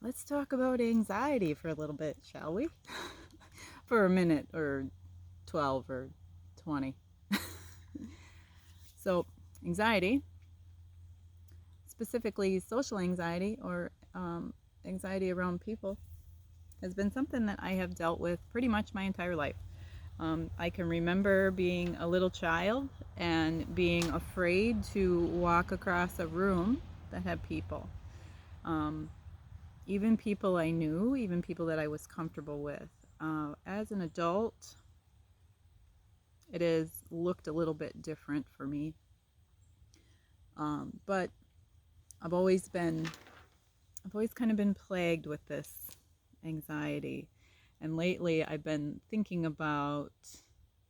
let's talk about anxiety for a little bit, shall we? For a minute or 12 or 20. So, anxiety, specifically social anxiety or anxiety around people, has been something that I have dealt with pretty much my entire life. I can remember being a little child and being afraid to walk across a room that had people. Um, Even people I knew, even people that I was comfortable with. As an adult, it has looked a little bit different for me. But I've always been, I've always kind of been plagued with this anxiety. And lately I've been thinking about,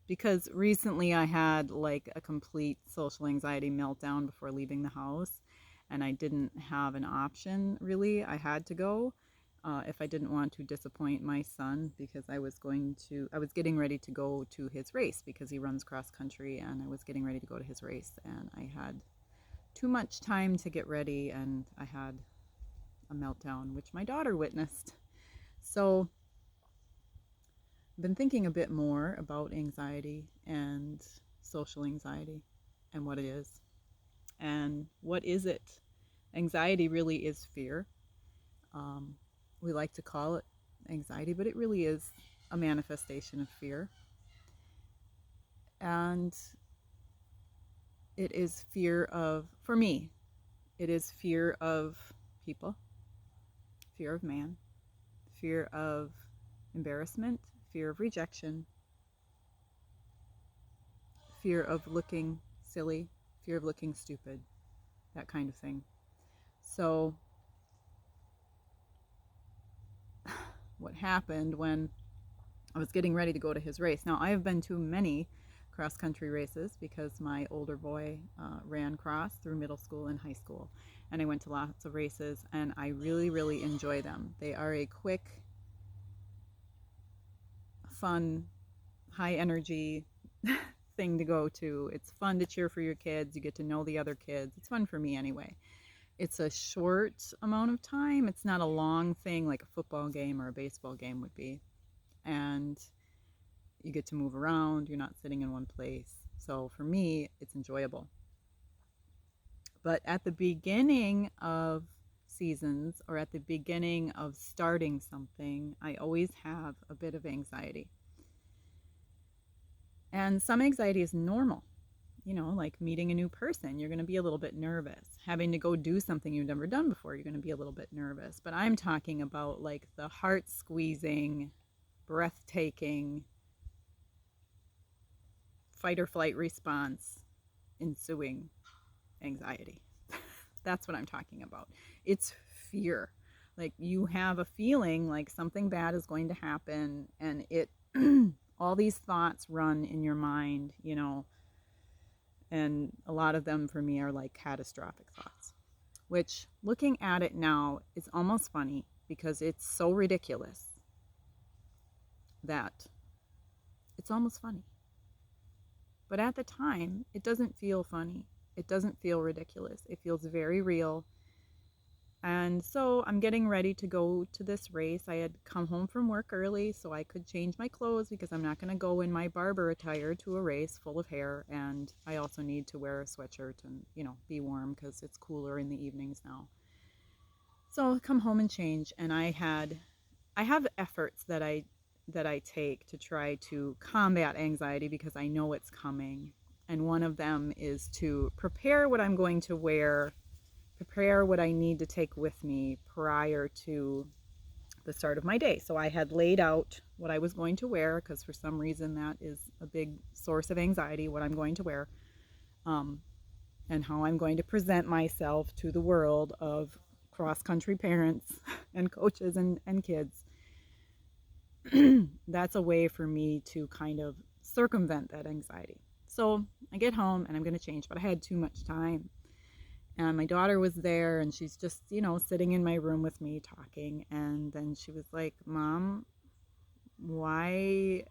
because recently I had like a complete social anxiety meltdown before leaving the house, and I didn't have an option really. I had to go if I didn't want to disappoint my son, because I was getting ready to go to his race because he runs cross country, and I was getting ready to go to his race, and I had too much time to get ready, and I had a meltdown, which my daughter witnessed. So I've been thinking a bit more about anxiety and social anxiety and what it is. And what is it? Anxiety really is fear. Um, we like to call it anxiety, but it really is a manifestation of fear. And it is fear of, for me, it is fear of people, fear of man, fear of embarrassment, fear of rejection, fear of looking silly, fear of looking stupid, that kind of thing. So, what happened when I was getting ready to go to his race? Now, I have been to many cross country races because my older boy ran cross through middle school and high school. And I went to lots of races, and I really, really enjoy them. They are a quick, fun, high energy thing to go to. It's fun to cheer for your kids. You get to know the other kids. It's fun for me anyway. It's a short amount of time. It's not a long thing like a football game or a baseball game would be. And you get to move around. You're not sitting in one place. So for me, it's enjoyable. But at the beginning of seasons or at the beginning of starting something, I always have a bit of anxiety. And some anxiety is normal. Like meeting a new person, you're going to be a little bit nervous. Having to go do something you've never done before, you're going to be a little bit nervous. But I'm talking about like the heart squeezing, breathtaking, fight or flight response ensuing anxiety. That's what I'm talking about. It's fear. Like you have a feeling like something bad is going to happen, and it all these thoughts run in your mind, and a lot of them for me are like catastrophic thoughts, which looking at it now is almost funny because it's so ridiculous that it's almost funny. But at the time, it doesn't feel funny. It doesn't feel ridiculous. It feels very real. And so I'm getting ready to go to this race. I had come home from work early so I could change my clothes because I'm not going to go in my barber attire to a race full of hair. And I also need to wear a sweatshirt and, be warm because it's cooler in the evenings now. So I come home and change, and I have efforts that I take to try to combat anxiety because I know it's coming. And one of them is to prepare what I'm going to wear, prepare what I need to take with me prior to the start of my day. So I had laid out what I was going to wear because for some reason that is a big source of anxiety, what I'm going to wear, and how I'm going to present myself to the world of cross-country parents and coaches and kids. That's a way for me to kind of circumvent that anxiety. So I get home and I'm going to change, but I had too much time. And my daughter was there, and she's just, sitting in my room with me talking. And then she was like, Mom, why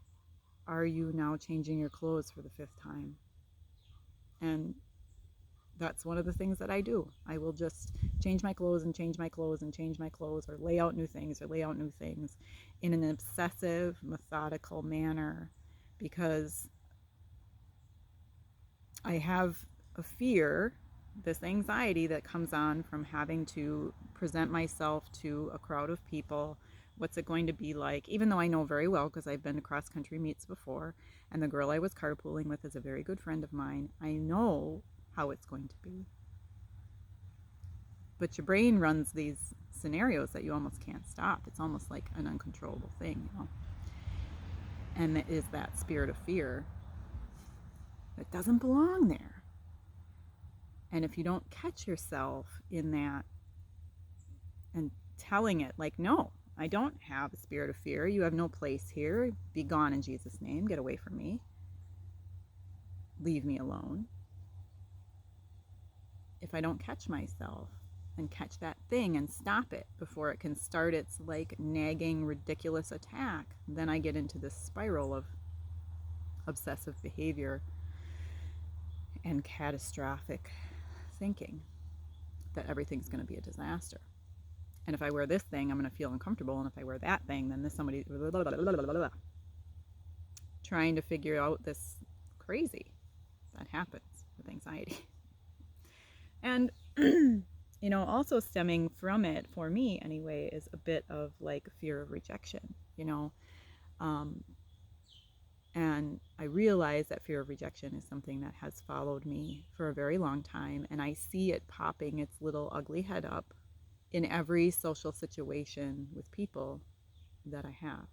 are you now changing your clothes for the fifth time? And That's one of the things that I do. I will just change my clothes and change my clothes and change my clothes, or lay out new things or lay out new things in an obsessive, methodical manner, because I have a fear, this anxiety that comes on from having to present myself to a crowd of people. What's it going to be like? Even though I know very well, because I've been to cross country meets before, and the girl I was carpooling with is a very good friend of mine, I know how it's going to be. But your brain runs these scenarios that you almost can't stop. It's almost like an uncontrollable thing, you know? And it is that spirit of fear that doesn't belong there. And if you don't catch yourself in that and telling it, like, no, I don't have a spirit of fear. You have no place here. Be gone in Jesus' name. Get away from me. Leave me alone. If I don't catch myself and catch that thing and stop it before it can start its like nagging, ridiculous attack, then I get into this spiral of obsessive behavior and catastrophic thinking that everything's going to be a disaster. And if I wear this thing, I'm going to feel uncomfortable. And if I wear that thing, then somebody trying to figure out this crazy that happens with anxiety. And, you know, also stemming from it, for me anyway, is a bit of like fear of rejection, you know. And I realize that fear of rejection is something that has followed me for a very long time. And I see it popping its little ugly head up in every social situation with people that I have.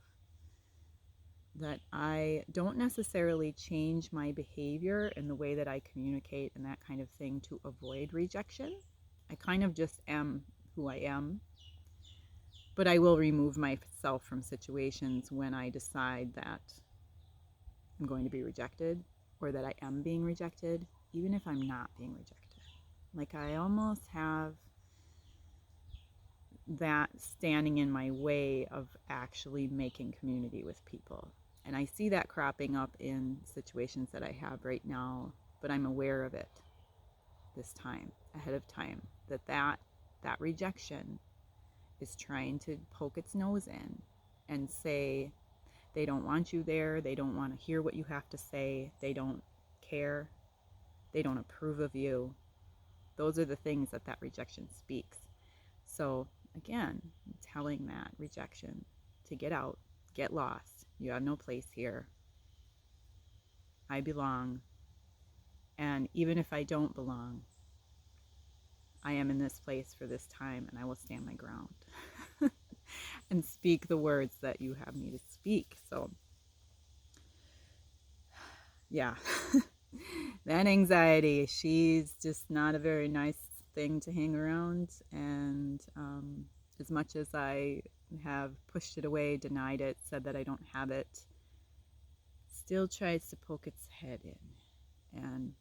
That I don't necessarily change my behavior and the way that I communicate and that kind of thing to avoid rejection. I kind of just am who I am. But I will remove myself from situations when I decide that I'm going to be rejected, or that I am being rejected, even if I'm not being rejected. Like, I almost have that standing in my way of actually making community with people. And I see that cropping up in situations that I have right now, but I'm aware of it this time, ahead of time, that rejection is trying to poke its nose in and say, they don't want you there, they don't want to hear what you have to say, they don't care, they don't approve of you. Those are the things that rejection speaks. So again, telling that rejection to get out, get lost, you have no place here, I belong, and even if I don't belong, I am in this place for this time, and I will stand my ground and speak the words that you have me to speak. So yeah. That anxiety, she's just not a very nice thing to hang around. And as much as I have pushed it away, denied it, said that I don't have it, still tries to poke its head in and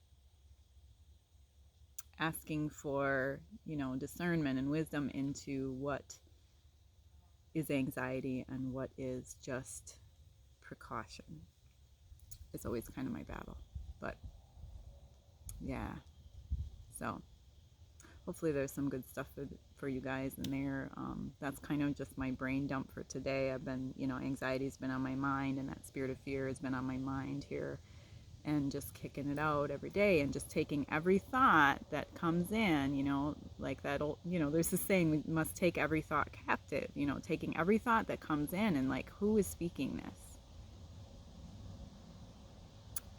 asking for, you know, discernment and wisdom into what is anxiety and what is just precaution. It's always kind of my battle. But yeah, so hopefully there's some good stuff for you guys in there. That's kind of just my brain dump for today. I've been, you know, anxiety's been on my mind, and that spirit of fear has been on my mind here, and just kicking it out every day and just taking every thought that comes in, you know, like that old, you know, there's this saying, we must take every thought captive, you know, taking every thought that comes in and like, who is speaking this?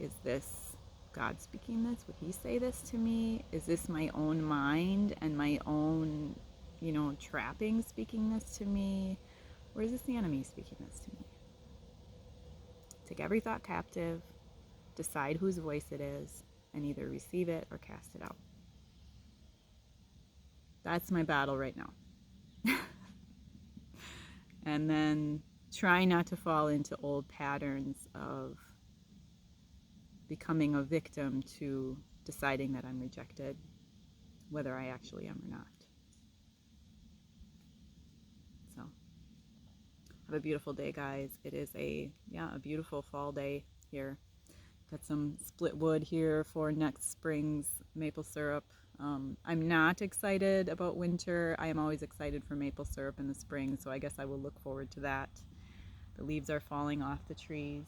Is this God speaking this? Would he say this to me? Is this my own mind and my own, you know, trapping speaking this to me? Or is this the enemy speaking this to me? Take every thought captive, decide whose voice it is, and either receive it or cast it out. That's my battle right now. And then try not to fall into old patterns of becoming a victim to deciding that I'm rejected, whether I actually am or not. So have a beautiful day, guys. It is a beautiful fall day here. Got some split wood here for next spring's maple syrup. I'm not excited about winter. I am always excited for maple syrup in the spring, so I guess I will look forward to that. The leaves are falling off the trees,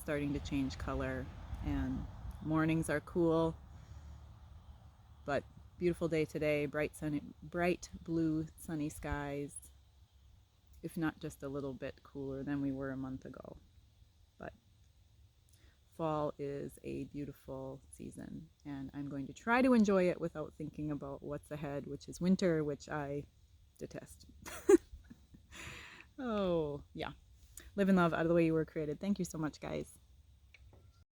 starting to change color, and mornings are cool. But beautiful day today, bright sunny, bright blue sunny skies, if not just a little bit cooler than we were a month ago. But fall is a beautiful season, and I'm going to try to enjoy it without thinking about what's ahead, which is winter, which I detest. Oh, yeah. Live and love out of the way you were created. Thank you so much, guys.